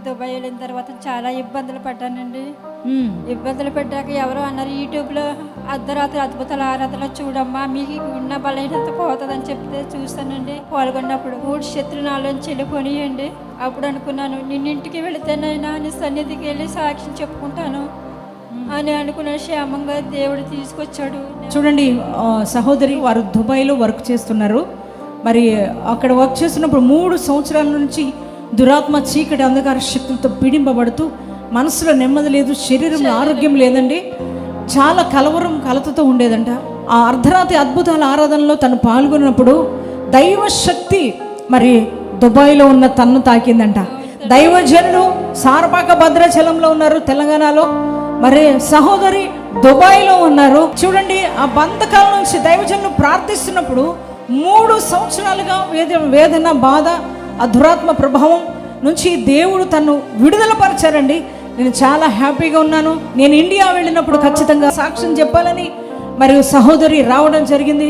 Dubai వెళ్ళిన తర్వాత చాలా ఇబ్బందులు పడ్డానండి. ఇబ్బందులు పడ్డాక ఎవరో అన్నారు యూట్యూబ్లో అర్ధరాత్రి అద్భుతాల ఆరాధన చూడమ్మా మీకు ఉన్న బలహీనత పోతుందని చెప్తే చూస్తానండి. పాల్గొన్నప్పుడు 3 శత్రు నాలోంచి వెళ్ళిపోనియండి. అప్పుడు అనుకున్నాను నిన్నింటికి వెళితేనైనా నీ సన్నిధికి వెళ్ళి సాక్ష్యం చెప్పుకుంటాను అని అనుకున్నాను. క్షేమంగా దేవుడు తీసుకొచ్చాడు. చూడండి సహోదరి, వారు దుబాయ్లో వర్క్ చేస్తున్నారు. మరి అక్కడ వర్క్ చేస్తున్నప్పుడు 3 సంవత్సరాల నుంచి దురాత్మ చీకటి అంధకార శక్తులతో పీడింపబడుతూ మనసులో నెమ్మది లేదు, శరీరంలో ఆరోగ్యం లేదండి. చాలా కలతతో ఉండేదంట. ఆ అర్ధరాత్రి అద్భుతాల ఆరాధనలో తను పాల్గొన్నప్పుడు దైవ శక్తి మరి దుబాయ్లో ఉన్న తన్ను తాకిందంట. దైవజనుడు సారపాక భద్రాచలంలో ఉన్నారు తెలంగాణలో, మరి సహోదరి దుబాయ్లో ఉన్నారు. చూడండి ఆ బంధకాల నుంచి దైవజనుడు ప్రార్థిస్తున్నప్పుడు 3 సంవత్సరాలుగా వేదన బాధ ఆ దురాత్మ ప్రభావం నుంచి దేవుడు తను విడుదల పరిచారండి. నేను చాలా హ్యాపీగా ఉన్నాను. నేను ఇండియా వెళ్ళినప్పుడు ఖచ్చితంగా సాక్ష్యం చెప్పాలని మరియు సహోదరి రావడం జరిగింది.